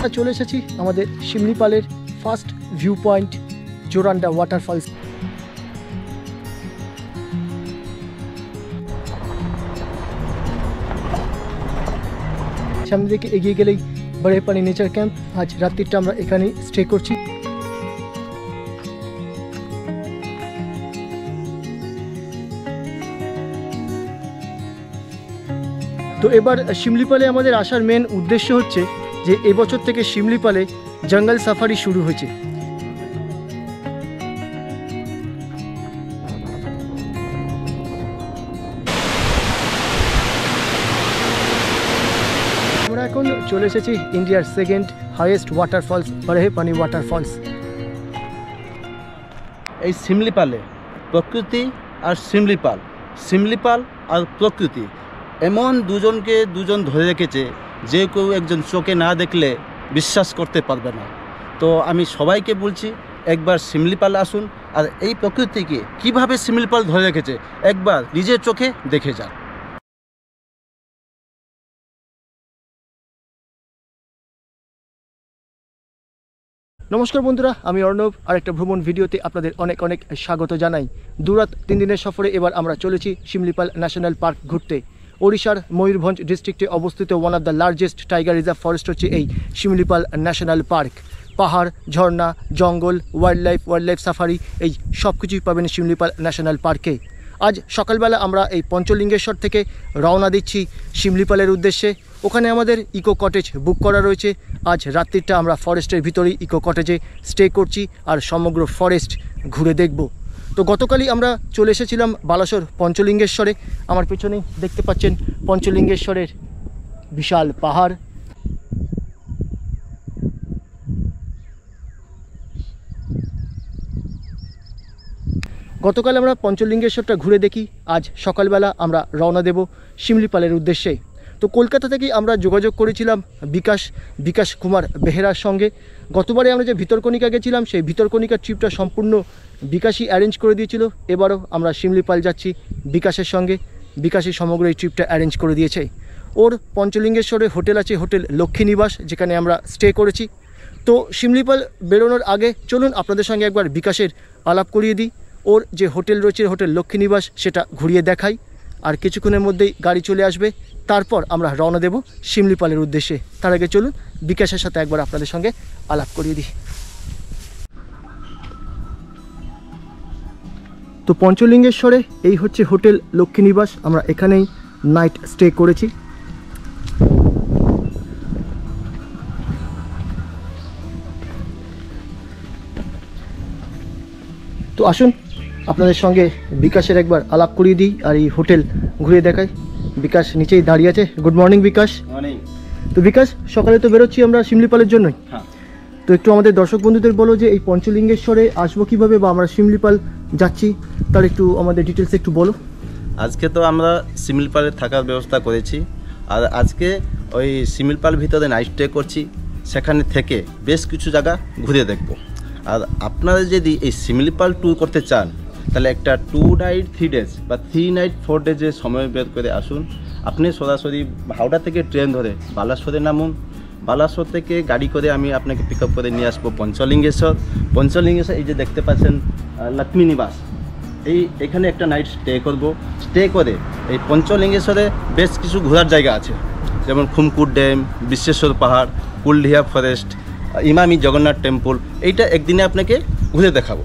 আমরা চলে এসেছি আমাদের শিমলিপালের first view point Joranda waterfalls. সামনে দিকে এগিয়ে গেলেই বড়েপানি নেচার ক্যাম্প। আজ রাত্রিটা আমরা এখানেই স্টে করছি। তো এবার শিমলিপালে আমাদের আসার মেন উদ্দেশ্য হচ্ছে যে এবছর থেকে শিমলিপালে জঙ্গল সাফারি শুরু হয়েছে। আমরা এখন চলে এসেছি ইন্ডিয়ার সেকেন্ড হাইয়েস্ট ওয়াটারফলস বড়েপানি ওয়াটারফলস। এই শিমলিপালে প্রকৃতি আর শিমলিপাল, শিমলিপাল আর প্রকৃতি এমন দুজন ধরে রেখেছে যে কেউ একজন চোখে না দেখলে বিশ্বাস করতে পারবে না। তো আমি সবাইকে বলছি একবার শিমলিপাল আসুন আর এই প্রকৃতিকে কিভাবে শিমলিপাল ধরে রেখেছে একবার নিজের চোখে দেখে যান। নমস্কার বন্ধুরা, আমি অর্ণব আর একটা ভ্রমণ ভিডিওতে আপনাদের অনেক অনেক স্বাগত জানাই। দুরাত 3 দিনের সফরে এবার আমরা চলেছি শিমলিপাল ন্যাশনাল পার্ক ঘুরতে। ওড়িশার ময়ূরভঞ্জ ডিস্ট্রিক্টে অবস্থিত one of the largest tiger reserve forest হচ্ছে এই শিমলিপাল ন্যাশনাল পার্ক। পাহাড়, ঝর্ণা, জঙ্গল, ওয়াইল্ড লাইফ সাফারি এই সব কিছুই পাবেন শিমলিপাল ন্যাশনাল পার্কে। আজ সকালবেলা আমরা এই পঞ্চলিঙ্গেশ্বর থেকে রওনা দিচ্ছি শিমলিপালের উদ্দেশ্যে। ওখানে আমাদের ইকো কটেজ বুক করা রয়েছে। আজ রাত্রিটা আমরা ফরেস্টের ভিতরেই ইকো কটেজে স্টে করছি আর সমগ্র ফরেস্ট ঘুরে দেখব। তো গতকালই আমরা চলে এসেছিলাম বালাসোর পঞ্চলিঙ্গেশ্বরে। আমার পেছনেই দেখতে পাচ্ছেন পঞ্চলিঙ্গেশ্বরের বিশাল পাহাড়। গতকাল আমরা পঞ্চলিঙ্গেশ্বরটা ঘুরে দেখি। আজ সকালবেলা আমরা রওনা দেব শিমলিপালের উদ্দেশ্যে। তো কলকাতা থেকেই আমরা যোগাযোগ করেছিলাম বিকাশ কুমার বেহেরার সঙ্গে। গতবারে আমরা যে ভিতরকণিকা গেছিলাম সেই ভিতরকণিকার ট্রিপটা সম্পূর্ণ বিকাশই অ্যারেঞ্জ করে দিয়েছিল। এবারও আমরা শিমলিপাল যাচ্ছি বিকাশের সঙ্গে। বিকাশই সমগ্র এই ট্রিপটা অ্যারেঞ্জ করে দিয়েছে। ওর পঞ্চলিঙ্গেশ্বরে হোটেল আছে, হোটেল লক্ষ্মী নিবাস, যেখানে আমরা স্টে করেছি। তো শিমলিপাল বেরোনোর আগে চলুন আপনাদের সঙ্গে একবার বিকাশের আলাপ করিয়ে দিই। ওর যে হোটেল রয়েছে হোটেল লক্ষ্মী নিবাস সেটা ঘুরিয়ে দেখাই। আর কিছুক্ষণের মধ্যেই গাড়ি চলে আসবে, তারপর আমরা রওনা দেব শিমলিপালের উদ্দেশ্যে। তার আগে চলুন বিকাশের সাথে একবার আপনাদের সঙ্গে আলাপ করিয়ে দিই। তো পঞ্চলিঙ্গেশ্বরে এই হচ্ছে হোটেল লক্ষ্মী নিবাস। আমরা এখানেই নাইট স্টে করেছি। তো আসুন আপনাদের সঙ্গে বিকাশের একবার আলাপ করিয়ে দিই আর এই হোটেল ঘুরিয়ে দেখাই। বিকাশ নিচেই দাঁড়িয়ে আছে। গুড মর্নিং বিকাশ। তো বিকাশ, সকালে তো বেরোচ্ছি আমরা শিমলিপালের জন্যই। তো একটু আমাদের দর্শক বন্ধুদের বলো যে এই পঞ্চলিঙ্গেশ্বরে আসবো কীভাবে বা আমরা শিমলিপাল যাচ্ছি তার একটু আমাদের ডিটেলস একটু বলো। আজকে তো আমরা শিমলিপালে থাকার ব্যবস্থা করেছি আর আজকে ওই শিমলিপাল ভিতরে নাইট স্টে করছি। সেখানে থেকে বেশ কিছু জায়গা ঘুরে দেখব। আর আপনারা যদি এই শিমলিপাল ট্যুর করতে চান তাহলে একটা 2 নাইট 3 ডেজ বা 3 নাইট 4 ডেজের সময় বের করে আসুন। আপনি সরাসরি হাওড়া থেকে ট্রেন ধরে বালাসোরে নামুন। বালাসোর থেকে গাড়ি করে আমি আপনাকে পিক আপ করে নিয়ে আসবো পঞ্চলিঙ্গেশ্বর। এই যে দেখতে পাচ্ছেন লক্ষ্মী নিবাস, এখানে একটা নাইট স্টে করব। স্টে করে এই পঞ্চলিঙ্গেশ্বরে বেশ কিছু ঘোরার জায়গা আছে, যেমন খুমকুট ড্যাম, বিশ্বেশ্বর পাহাড়, কুলডিহা ফরেস্ট, ইমামি জগন্নাথ টেম্পল। এইটা একদিনে আপনাকে ঘুরে দেখাবো।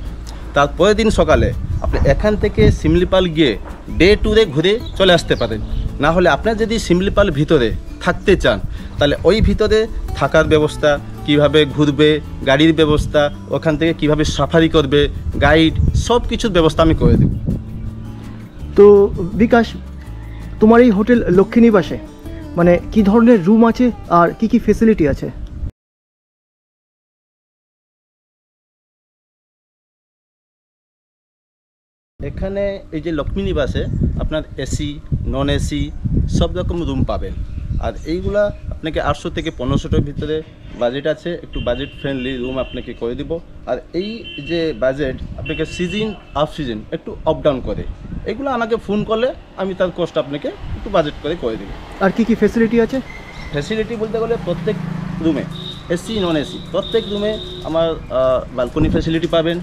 তারপরের দিন সকালে আপনি এখান থেকে শিমলিপাল গিয়ে ডে ট্যুরে ঘুরে চলে আসতে পারেন। না হলে আপনার যদি শিমলিপাল ভিতরে থাকতে চান তাহলে ওই ভিতরে থাকার ব্যবস্থা, কিভাবে ঘুরবে, গাড়ির ব্যবস্থা, ওখান থেকে কিভাবে সাফারি করবে, গাইড, সব কিছুর ব্যবস্থা আমি করে দেব। তো বিকাশ, তোমার এই হোটেল লক্ষ্মী নিবাসে মানে কি ধরনের রুম আছে আর কি কি ফেসিলিটি আছে? এখানে এই যে লক্ষ্মী নিবাসে আপনার এসি, নন এসি সব রকম রুম পাবেন। আর এইগুলা আপনাকে 800 থেকে 1500টার ভিতরে বাজেট আছে। একটু বাজেট ফ্রেন্ডলি রুম আপনাকে করে দিব। আর এই যে বাজেট আপনাকে সিজন অফ সিজন একটু আপ ডাউন করে। এগুলো আমাকে ফোন করলে আমি তার কষ্ট আপনাকে একটু বাজেট করে দেব। আর কি কি ফ্যাসিলিটি আছে? ফ্যাসিলিটি বলতে গেলে প্রত্যেক রুমে এসি নন এসি প্রত্যেক রুমে আমার বালকনি ফ্যাসিলিটি পাবেন,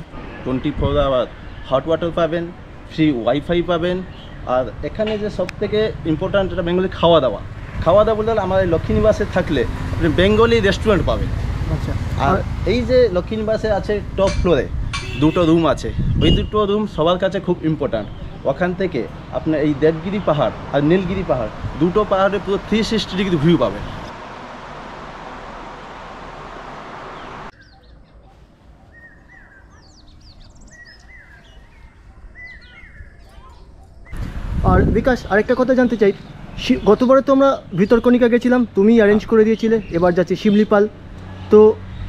24 আওয়ার হট ওয়াটার পাবেন, ফ্রি ওয়াইফাই পাবেন। আর এখানে যে সবথেকে ইম্পর্ট্যান্ট এটা বেঙ্গলি খাওয়া দাওয়া বলতে গেলে আমার এই লক্ষ্মীনিবাসে থাকলে আপনি বেঙ্গলি রেস্টুরেন্ট পাবেন। আচ্ছা, আর এই যে লক্ষ্মীনিবাসে আছে টপ ফ্লোরে 2টো রুম আছে, ওই 2টো রুম সবার কাছে খুব ইম্পর্ট্যান্ট। ওখান থেকে আপনার এই দেবগিরি পাহাড় আর নীলগিরি পাহাড়, 2টো পাহাড়ে পুরো 360 ডিগ্রি ভিউ পাবেন। আর বিকাশ, আরেকটা কথা জানতে চাই, গতবারে তো আমরা ভিতরকণিকা গেছিলাম, তুমি অ্যারেঞ্জ করে দিয়েছিলে, এবার যাচ্ছি শিমলিপাল, তো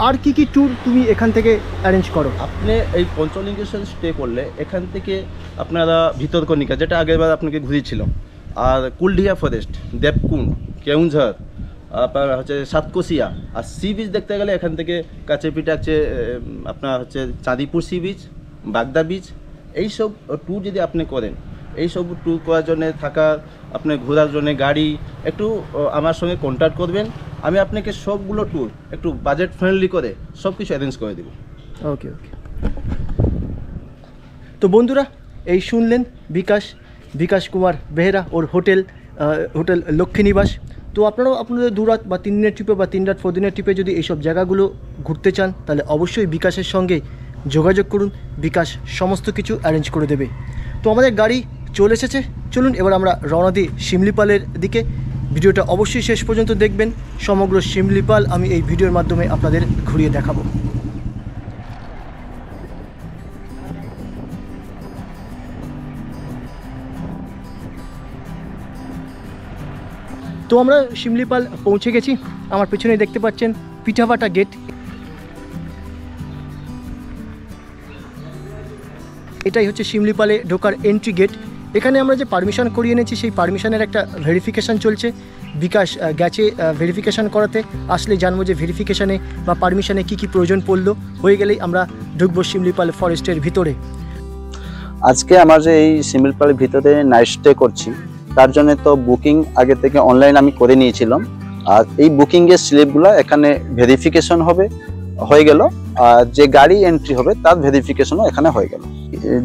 আর কি কি ট্যুর তুমি এখান থেকে অ্যারেঞ্জ করো? আপনি এই পঞ্চলিঙ্গেশ্বর স্টে করলে এখান থেকে আপনারা ভিতরকণিকা, যেটা আগেরবার আপনাকে ঘুরিয়েছিলাম, আর কুলডিহা ফরেস্ট, দেবকুণ্ড, কেউঝর, আপনার হচ্ছে সাতকোশিয়া, আর সি বিচ দেখতে গেলে এখান থেকে কাছে পিঠে আছে আপনার হচ্ছে চাঁদিপুর সি বিচ, বাগদা বিচ। এইসব ট্যুর যদি আপনি করেন, এইসব ট্যুর করার জন্য থাকার, আপনি ঘোরার জন্য গাড়ি, একটু আমার সঙ্গে কন্ট্যাক্ট করবেন, আমি আপনাকে সবগুলো ট্যুর একটু বাজেট ফ্রেন্ডলি করে সব কিছু অ্যারেঞ্জ করে দেব। ওকে ওকে। তো বন্ধুরা, এই শুনলেন বিকাশ কুমার বেহেরা ওর হোটেল লক্ষ্মীনিবাস। তো আপনারাও আপনাদের 2 রাত বা 3 দিনের ট্রিপে বা 3 রাত 4 দিনের ট্রিপে যদি এইসব জায়গাগুলো ঘুরতে চান, তাহলে অবশ্যই বিকাশের সঙ্গে যোগাযোগ করুন, বিকাশ সমস্ত কিছু অ্যারেঞ্জ করে দেবে। তো আমাদের গাড়ি চলে এসেছে, চলুন এবার আমরা রওনা দিই শিমলিপালের দিকে। ভিডিওটা অবশ্যই শেষ পর্যন্ত দেখবেন, সমগ্র শিমলিপাল আমি এই ভিডিওর মাধ্যমে আপনাদের ঘুরিয়ে দেখাবো। তো আমরা শিমলিপাল পৌঁছে গেছি, আমার পেছনে দেখতে পাচ্ছেন পিঠাভাটা গেট। এটাই হচ্ছে শিমলিপালে ঢোকার এন্ট্রি গেট। এখানে আমরা যে পারমিশন করিয়ে এনেছি, সেই পারমিশনের একটা ভেরিফিকেশান চলছে। বিকাশ গেছে ভেরিফিকেশান করাতে, আসলে জানবো যে ভেরিফিকেশানে বা পারমিশনে কী কী প্রয়োজন পড়লো, হয়ে গেলেই আমরা ঢুকবো শিমলিপাল ফরেস্টের ভিতরে। আজকে আমার যে এই শিমলিপালের ভিতরে নাইট স্টে করছি, তার জন্য তো বুকিং আগে থেকে অনলাইন আমি করে নিয়েছিলাম। আর এই বুকিংয়ের স্লিপগুলো এখানে ভেরিফিকেশন হয়ে গেল, আর যে গাড়ি এন্ট্রি হবে তার ভেরিফিকেশনও এখানে হয়ে গেল।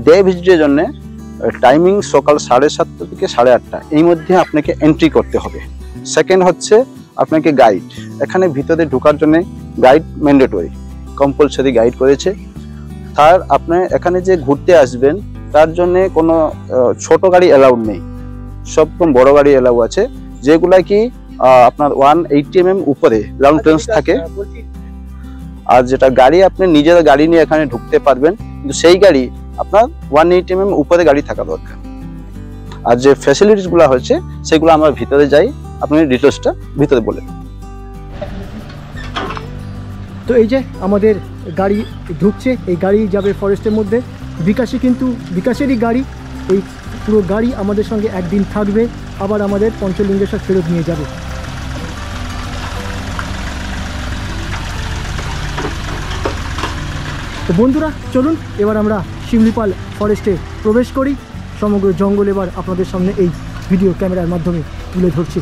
ডে ভিজিটের জন্য টাইমিং সকাল 7:30 থেকে 8:30 এই মধ্যে আপনাকে এন্ট্রি করতে হবে। সেকেন্ড হচ্ছে আপনাকে গাইড, এখানে ভিতরে ঢোকার জন্য গাইড ম্যান্ডেটরি, কম্পালসারি গাইড করেছে। তার আপনি এখানে যে ঘুরতে আসবেন তার জন্য কোনো ছোট গাড়ি অ্যালাউড নেই, সব বড় গাড়ি অ্যালাউ আছে, যেগুলা কি আপনার 180 mm উপরে গ্রাউন্ড ক্লিয়ারেন্স থাকে। আর যেটা গাড়ি আপনি নিজের গাড়ি নিয়ে এখানে ঢুকতে পারবেন, কিন্তু সেই গাড়ি আপনার 180 mm উপরে গাড়ি থাকা দরকার। আর যে ফ্যাসিলিটিস গুলো হচ্ছে সেগুলো আমরা ভিতরে যাই, আপনি ডিটেলসটা ভিতরে বলেন। তো এই যে আমাদের গাড়ি ঢুকছে, এই গাড়ি যাবে ফরেস্টের মধ্যে। বিকাশেরই গাড়ি, এই পুরো গাড়ি আমাদের সঙ্গে একদিন থাকবে, আবার আমাদের পঞ্চলিঙ্গেশ্বর ফেরত নিয়ে যাবে। তো বন্ধুরা, চলুন এবার আমরা শিমলিপাল ফরেস্টে প্রবেশ করি। সমগ্র জঙ্গল এবার আপনাদের সামনে এই ভিডিও ক্যামেরার মাধ্যমে তুলে ধরছি।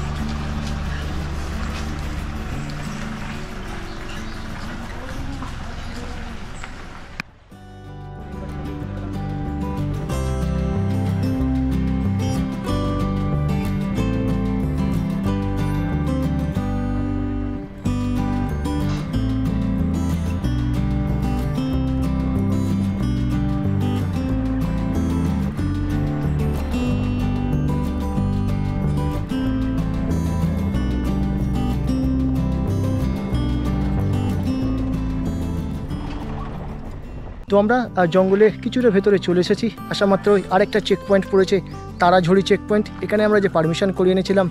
তো আমরা জঙ্গলে কিছুটা ভেতরে চলে এসেছি, আসা মাত্রই আরেকটা চেক পয়েন্ট পড়েছে, তারাঝড়ি চেক পয়েন্ট। এখানে আমরা যে পারমিশন করিয়ে এনেছিলাম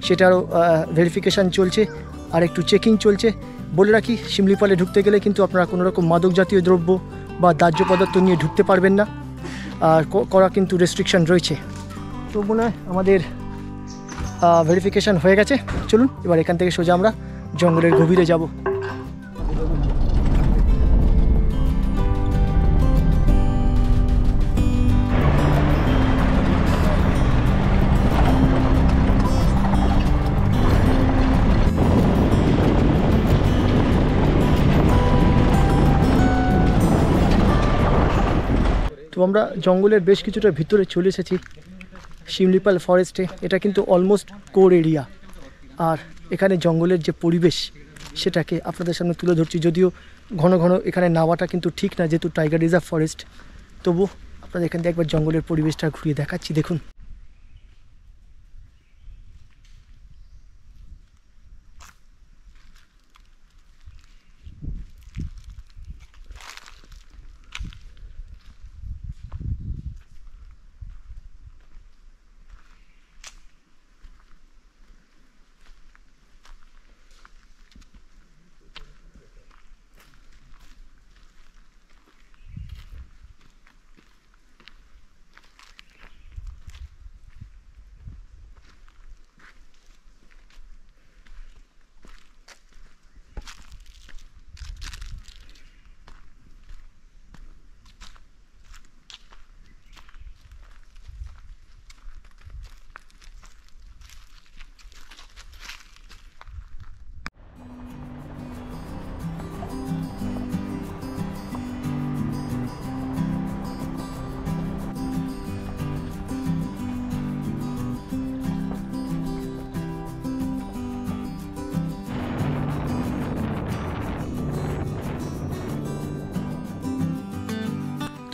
সেটারও ভেরিফিকেশান চলছে, আর একটু চেকিং চলছে। বলে রাখি, শিমলিপালে ঢুকতে গেলে কিন্তু আপনারা কোনো রকম মাদক জাতীয় দ্রব্য বা দাহ্য পদার্থ নিয়ে ঢুকতে পারবেন না, আর করা কিন্তু রেস্ট্রিকশান রয়েছে। তো মনে হয় আমাদের ভেরিফিকেশান হয়ে গেছে। চলুন এবার এখান থেকে সোজা আমরা জঙ্গলের গভীরে যাব। তো আমরা জঙ্গলের বেশ কিছুটা ভিতরে চলে এসেছি শিমলিপাল ফরেস্টে। এটা কিন্তু অলমোস্ট কোর এরিয়া, আর এখানে জঙ্গলের যে পরিবেশ সেটাকে আপনাদের সামনে তুলে ধরছি। যদিও ঘন ঘন এখানে নামাটা কিন্তু ঠিক না, যেহেতু টাইগার রিজার্ভ ফরেস্ট, তবু আপনাদের এখান থেকে একবার জঙ্গলের পরিবেশটা ঘুরিয়ে দেখাচ্ছি। দেখুন,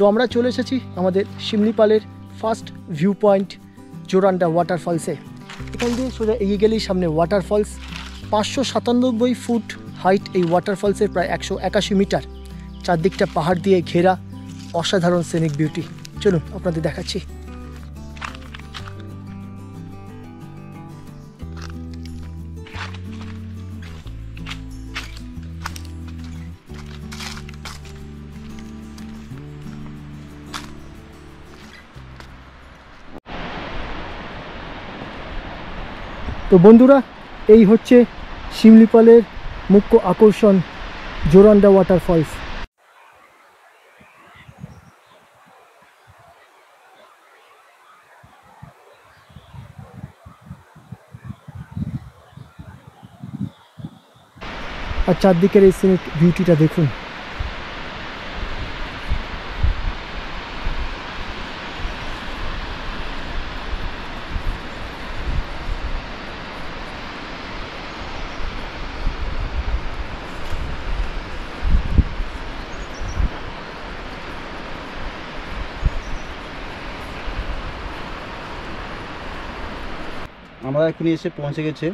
তো আমরা চলে এসেছি আমাদের শিমলিপালের ফার্স্ট ভিউ পয়েন্ট জোরান্ডা ওয়াটারফলসে। এখান দিয়ে সোজা এগিয়ে গেলেই সামনে ওয়াটারফলস। 597 ফুট হাইট এই ওয়াটারফলসের, প্রায় 181 মিটার। চারদিকটা পাহাড় দিয়ে ঘেরা, অসাধারণ সিনিক বিউটি। চলুন আপনাদের দেখাচ্ছি। তো বন্ধুরা, এই হচ্ছে শিমলিপালের মুখ্য আকর্ষণ জোরান্ডা ওয়াটারফলস। আর চারদিকের এই সিনিক বিউটিটা দেখুন। আমরা এখানে এসে পৌঁছে গেছে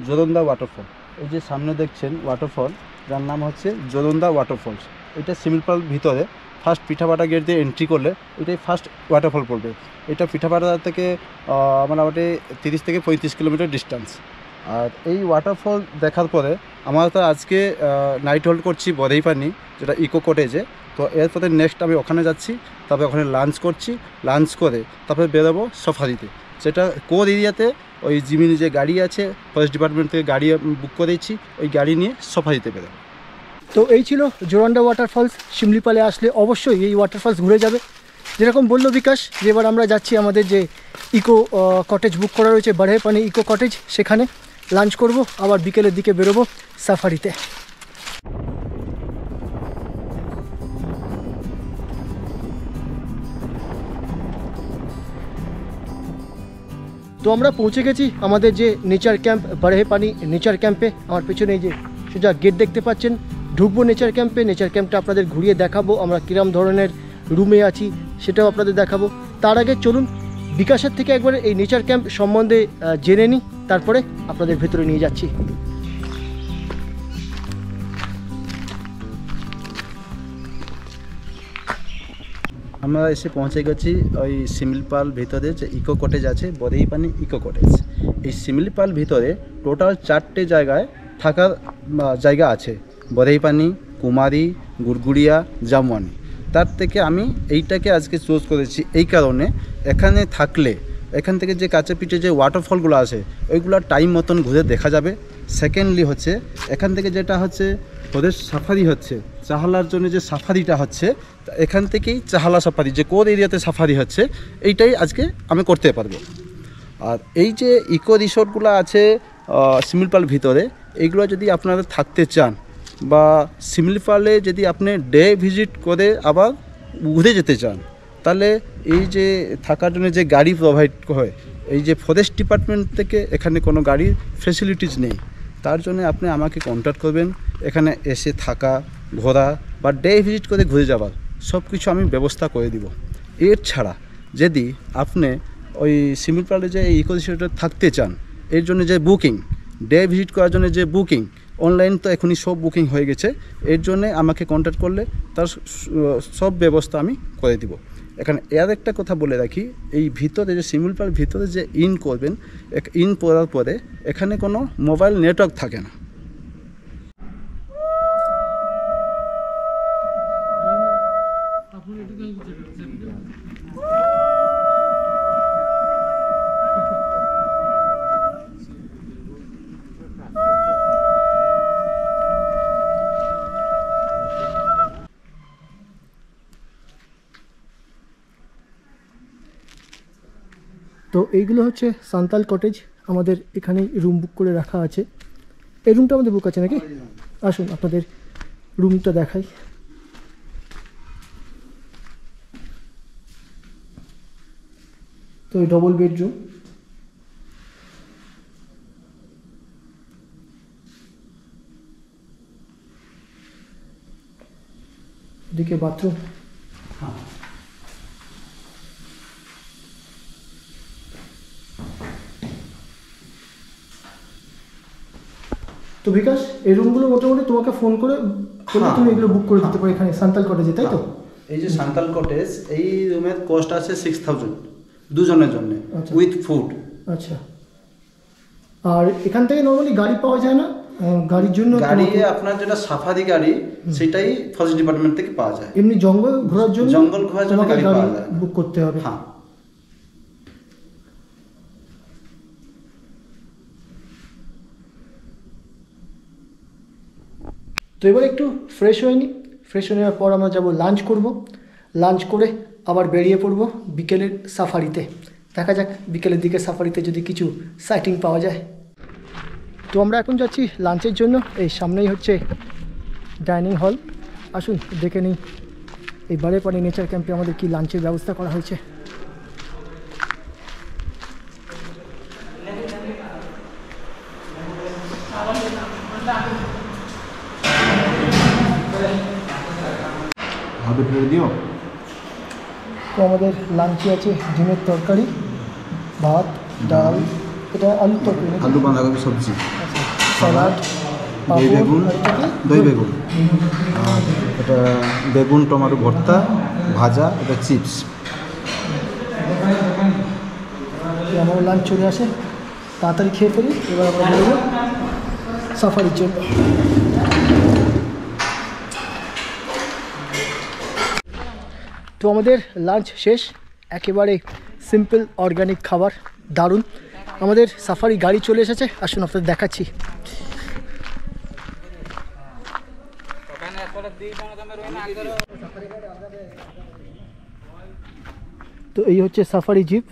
জোরন্দা ওয়াটারফল। এই যে সামনে দেখছেন ওয়াটারফল, যার নাম হচ্ছে জোরন্দা ওয়াটারফলস। এটা শিমলিপাল ভিতরে ফার্স্ট পিঠাপাটা গেট দিয়ে এন্ট্রি করলে এটাই ফার্স্ট ওয়াটারফল পড়বে। এটা পিঠাপাটা থেকে মোটামুটি 30 থেকে 35 কিলোমিটার ডিস্টেন্স। আর এই ওয়াটারফল দেখার পরে আমরা তো আজকে নাইট হোল্ড করছি বরেইপানি, যেটা ইকো কটেজে। তো এরপরে নেক্সট আমি ওখানে যাচ্ছি, তারপরে ওখানে লাঞ্চ করছি। লাঞ্চ করে তারপরে বেরোবো সাফারিতে, যেটা কোর এরিয়াতে ওই জিমিনি যে গাড়ি আছে ফরেস্ট ডিপার্টমেন্ট থেকে গাড়ি বুক করেছি, ওই গাড়ি নিয়ে সাফারিতে বেরোবো। তো এই ছিল জোরান্ডা ওয়াটারফলস। শিমলিপালে আসলে অবশ্যই এই ওয়াটারফলস ঘুরে যাবে। যেরকম বললো বিকাশ, যে এবার আমরা যাচ্ছি আমাদের যে ইকো কটেজ বুক করা রয়েছে বারহেপানি ইকো কটেজ, সেখানে লাঞ্চ করব, আবার বিকেলের দিকে বেরোবো সাফারিতে। তো আমরা পৌঁছে গেছি আমাদের যে নেচার ক্যাম্প বারহেপানি নেচার ক্যাম্পে। আমার পেছনে এই যে সোজা গেট দেখতে পাচ্ছেন, ঢুকবো নেচার ক্যাম্পে। নেচার ক্যাম্পটা আপনাদের ঘুরিয়ে দেখাবো, আমরা কিরম ধরনের রুমে আছি সেটাও আপনাদের দেখাবো। তার আগে চলুন বিকাশের থেকে একবার এই নেচার ক্যাম্প সম্বন্ধে জেনে নিই, তারপরে আপনাদের ভেতরে নিয়ে যাচ্ছি। আমরা এসে পৌঁছে গেছি ওই শিমলিপাল ভিতরে যে ইকো কটেজ আছে, বরেইপানি ইকো কটেজ। এই শিমলিপাল ভিতরে টোটাল 4টে জায়গায় থাকার জায়গা আছে, বরেইপানি, কুমারী, গুড়গুড়িয়া, জামওয়ানি। তার থেকে আমি এইটাকে আজকে চুজ করেছি এই কারণে, এখানে থাকলে এখান থেকে যে কাছে পিঠে যে ওয়াটারফলগুলো আছে ওইগুলো টাইম মতন ঘুরে দেখা যাবে। সেকেন্ডলি হচ্ছে এখান থেকে যেটা হচ্ছে ওদের সাফারি হচ্ছে, চাহালার জন্য যে সাফারিটা হচ্ছে, এখান থেকেই চাহালা সাফারি যে কোর এরিয়াতে সাফারি হচ্ছে এইটাই আজকে আমি করতে পারবো। আর এই যে ইকো রিসোর্টগুলো আছে শিমলিপাল ভিতরে, এইগুলো যদি আপনারা থাকতে চান বা শিমলিপালে যদি আপনি ডে ভিজিট করে আবার ঘুরে যেতে চান, তাহলে এই যে থাকার জন্য যে গাড়ি প্রোভাইড হয়, এই যে ফরেস্ট ডিপার্টমেন্ট থেকে এখানে কোনো গাড়ির ফেসিলিটিস নেই। তার জন্য আপনি আমাকে কন্ট্যাক্ট করবেন, এখানে এসে থাকা, ঘোরা বা ডে ভিজিট করে ঘুরে যাওয়ার সব কিছু আমি ব্যবস্থা করে দিব। এর ছাড়া যদি আপনি ওই শিমলিপালে যে ইকো রিসোর্টে থাকতে চান, এর জন্য যে বুকিং, ডে ভিজিট করার জন্য যে বুকিং, অনলাইন তো এখনই সব বুকিং হয়ে গেছে, এর জন্যে আমাকে কন্ট্যাক্ট করলে তার সব ব্যবস্থা আমি করে দিব। এখানে এর একটা কথা বলে রাখি, এই ভিতরে যে শিমলিপাল ভিতরে যে ইন করবেন, ইন করার পরে এখানে কোনো মোবাইল নেটওয়ার্ক থাকে না। তো এইগুলো হচ্ছে সান্তাল কটেজ, আমাদের এখানে রুম বুক করে রাখা আছে। এই রুমটা আমাদের বুক আছে নাকি? আসুন আপনাদের রুমটা দেখাই। তো এই ডবল বেডরুম, এদিকে বাথরুম। তো বিকাশ, এই রুমগুলো মোটামুটি তোমাকে ফোন করে তুমি এগুলো বুক করে দিতে পারো এখানে সান্তাল কটেজে, তাই তো? এই যে সান্তাল কটেজ, এই রুমের কস্ট আছে 6000 দুজনের জন্য, উইথ ফুড। আচ্ছা, আর এখান থেকে নর্মালি গাড়ি পাওয়া যায় না? গাড়ির জন্য গাড়ি আপনার যেটা সাফারি গাড়ি, সেটাই ফরেস্ট ডিপার্টমেন্ট থেকে পাওয়া যায়। এমনি জঙ্গল ঘোরার জন্য গাড়ি পাওয়া যায়, বুক করতে হবে। হ্যাঁ। তো এবার একটু ফ্রেশ হয়ে নিই। ফ্রেশ হয়ে নেওয়ার পর আমরা যাব লাঞ্চ করব। লাঞ্চ করে আবার বেরিয়ে পড়ব বিকেলের সাফারিতে। দেখা যাক বিকেলের দিকে সাফারিতে যদি কিছু সাইটিং পাওয়া যায়। তো আমরা এখন যাচ্ছি লাঞ্চের জন্য। এই সামনেই হচ্ছে ডাইনিং হল। আসুন দেখে নিই এই বারেপানি নেচার ক্যাম্পে আমাদের কি লাঞ্চের ব্যবস্থা করা হয়েছে। তো আমাদের লাঞ্চে আছে ডিমের তরকারি, ভাত, ডাল, এটা আলুর তরকারি, আলু বাঁধাকপি সবজি, স্যালাড, দই বেগুন, আর এটা বেগুন টমেটো ভর্তা, ভাজা, এটা চিপস। আমার লাঞ্চ চলে আসে, তাড়াতাড়ি খেয়ে ফেলি। এবার আমরা বেরোবো সাফারির জন্য। তো আমাদের লাঞ্চ শেষ, একেবারে সিম্পল অর্গানিক খাবার, দারুণ। আমাদের সাফারি গাড়ি চলে এসেছে, আসুন আপনাদের দেখাচ্ছি। তো এই হচ্ছে সাফারি জিপ।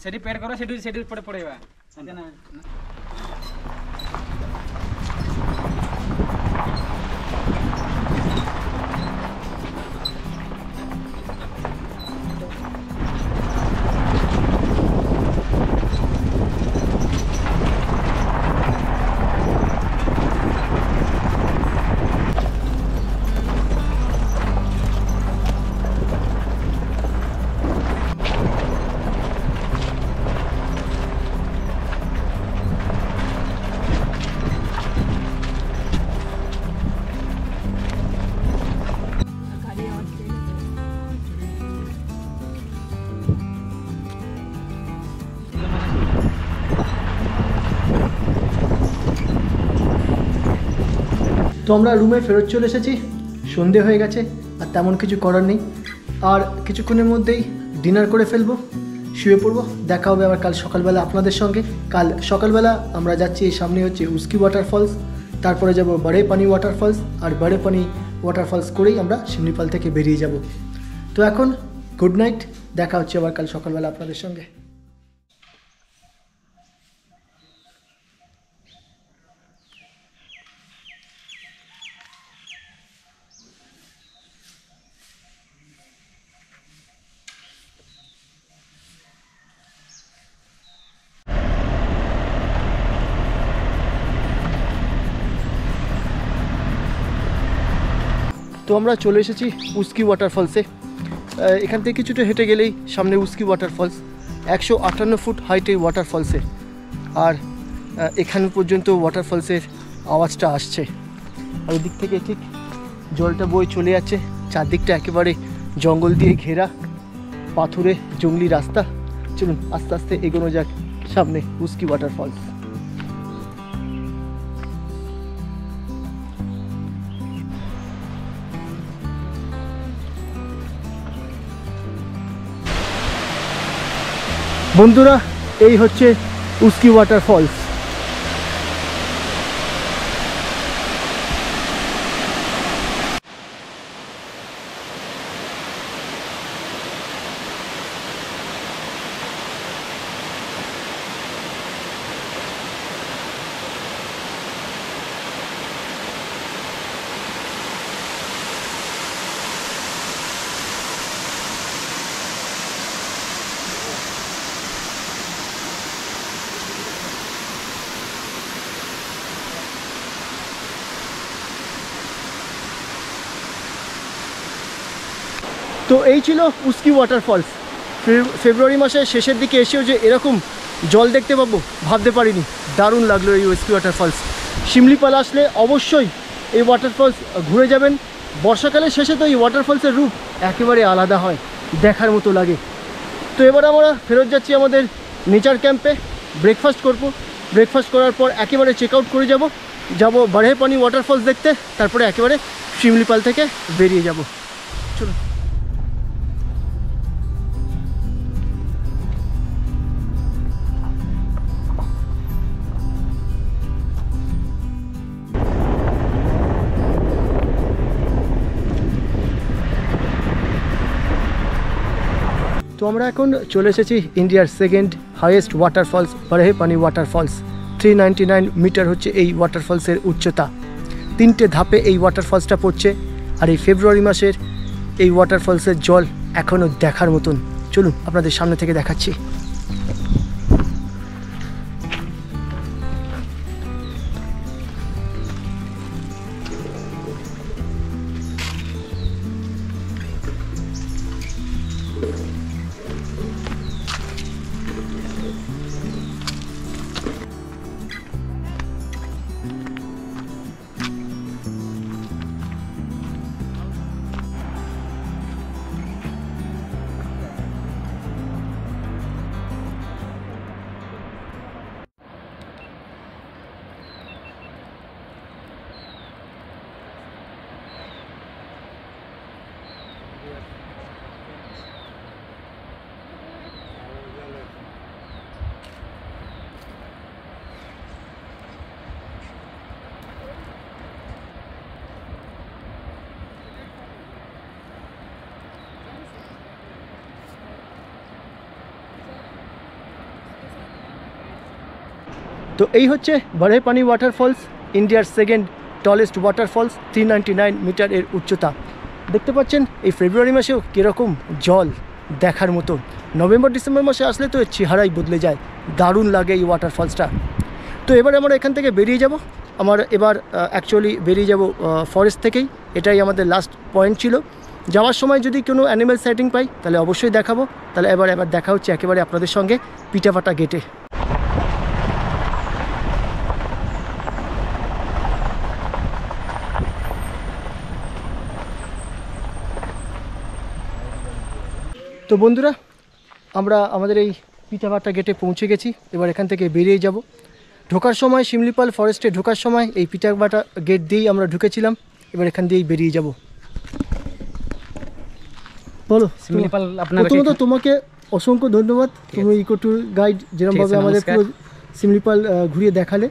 সেটি পেড করো, সেটি পড়ে পড়েবা। তো আমরা রুমে ফেরত চলে এসেছি, সন্ধে হয়ে গেছে, আর তেমন কিছু করার নেই। আর কিছুক্ষণের মধ্যেই ডিনার করে ফেলবো, শুয়ে পড়বো। দেখা হবে আবার কাল সকালবেলা আপনাদের সঙ্গে। কাল সকালবেলা আমরা যাচ্ছি, এই সামনে হচ্ছে উস্কি ওয়াটারফলস, তারপরে যাব বারেপানি ওয়াটারফলস, আর বারেপানি ওয়াটারফলস করেই আমরা শিমলিপাল থেকে বেরিয়ে যাব। তো এখন গুড নাইট, দেখা হচ্ছে আবার কাল সকালবেলা আপনাদের সঙ্গে। তো আমরা চলে এসেছি উস্কি ওয়াটারফলসে। এখান থেকে কিছুটা হেঁটে গেলেই সামনে উস্কি ওয়াটারফলস, 158 ফুট হাইটে ওয়াটারফলসে। আর এখান পর্যন্ত ওয়াটারফলসের আওয়াজটা আসছে, আর ওদিক থেকে ঠিক জলটা বয়ে চলে যাচ্ছে। চারদিকটা একেবারে জঙ্গল দিয়ে ঘেরা, পাথুরে জঙ্গলি রাস্তা। চলুন আস্তে আস্তে এগোনো যাক সামনে উস্কি ওয়াটারফলস। বন্ধুরা, এই হচ্ছে উস্কি ওয়াটারফলস। তো এই ছিল উস্কি ওয়াটারফলস। ফেব্রুয়ারি মাসের শেষের দিকে এসেও যে এরকম জল দেখতে পাবো ভাবতে পারিনি। দারুণ লাগলো এই উস্কি ওয়াটারফলস। শিমলিপাল আসলে অবশ্যই এই ওয়াটারফলস ঘুরে যাবেন। বর্ষাকালের শেষে তো এই ওয়াটারফলসের রূপ একেবারে আলাদা হয়, দেখার মতো লাগে। তো এবার আমরা ফেরত যাচ্ছি আমাদের নেচার ক্যাম্পে। ব্রেকফাস্ট করব, ব্রেকফাস্ট করার পর একেবারে চেক আউট করে যাব বারহে পানি ওয়াটারফলস দেখতে। তারপরে একেবারে শিমলিপাল থেকে বেরিয়ে যাব। চলুন। তো আমরা এখন চলে এসেছি ইন্ডিয়ার সেকেন্ড হাইয়েস্ট ওয়াটারফলস বারহে পানি ওয়াটারফলস। 399 মিটার হচ্ছে এই ওয়াটারফলসের উচ্চতা। 3টে ধাপে এই ওয়াটারফলসটা পড়ছে। আর এই ফেব্রুয়ারি মাসের এই ওয়াটারফলসের জল এখনও দেখার মতন। চলুন আপনাদের সামনে থেকে দেখাচ্ছি। তো এই হচ্ছে বারহে পানি ওয়াটারফলস, ইন্ডিয়ার সেকেন্ড টলেস্ট ওয়াটারফলস। 399 মিটার এর উচ্চতা। দেখতে পাচ্ছেন এই ফেব্রুয়ারি মাসেও কীরকম জল, দেখার মতো। নভেম্বর ডিসেম্বর মাসে আসলে তো চেহারাই বদলে যায়, দারুণ লাগে এই ওয়াটারফলসটা। তো এবার আমরা এখান থেকে বেরিয়ে যাব। এবার অ্যাকচুয়ালি বেরিয়ে যাব ফরেস্ট থেকেই। এটাই আমাদের লাস্ট পয়েন্ট ছিল। যাওয়ার সময় যদি কোনো অ্যানিম্যাল সাইটিং পাই তাহলে অবশ্যই দেখাবো। তাহলে এবার দেখা হচ্ছে একেবারে আপনাদের সঙ্গে পিঠাপাটা গেটে। তো বন্ধুরা, আমরা আমাদের এই পিঠাপাটা গেটে পৌঁছে গেছি। এবার এখান থেকে বেরিয়ে যাব। ঢোকার সময় শিমলিপাল ফরেস্টে ঢোকার সময় এই পিঠাপাটা গেট দিয়েই আমরা ঢুকেছিলাম। এবার এখান দিয়েই বেরিয়ে যাব। বলো শিমলিপাল, প্রথমত তোমাকে অসংখ্য ধন্যবাদ। তুমি ইকো ট্যুর গাইড যেরকমভাবে আমাদের পুরো শিমলিপাল ঘুরিয়ে দেখালে।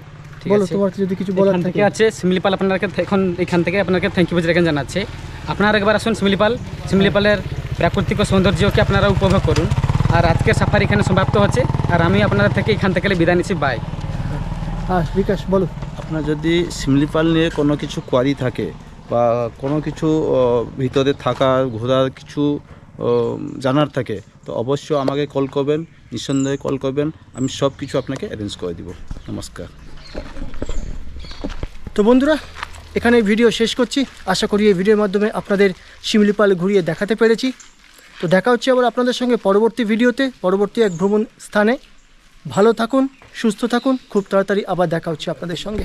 বলো তোমার যদি কিছু বলার থাকে। আছে শিমলিপাল আপনাকে এখন এখান থেকে আপনাকে থ্যাংক ইউ জানাচ্ছে। আপনারা একবার আসুন শিমলিপালের প্রাকৃতিক সৌন্দর্যকে আপনারা উপভোগ করুন। আর আজকের সাফারি এখানে সমাপ্ত হচ্ছে, আর আমি আপনাদের থেকে এখান থেকে বিদায় নিচ্ছি। বাই। হ্যাঁ বিকাশ বলো। আপনার যদি শিমলিপাল নিয়ে কোনো কিছু কোয়ারি থাকে বা কোনো কিছু ভিতরে থাকা ঘোরার কিছু জানার থাকে, তো অবশ্যই আমাকে কল করবেন, নিঃসন্দেহে কল করবেন, আমি সব কিছু আপনাকে অ্যারেঞ্জ করে দিব। নমস্কার। তো বন্ধুরা, এখানে ভিডিও শেষ করছি। আশা করি এই ভিডিওর মাধ্যমে আপনাদের শিমলিপাল ঘুরিয়ে দেখাতে পেরেছি। তো দেখা হচ্ছে আবার আপনাদের সঙ্গে পরবর্তী ভিডিওতে, পরবর্তী এক ভ্রমণ স্থানে। ভালো থাকুন, সুস্থ থাকুন, খুব তাড়াতাড়ি আবার দেখা হচ্ছে আপনাদের সঙ্গে।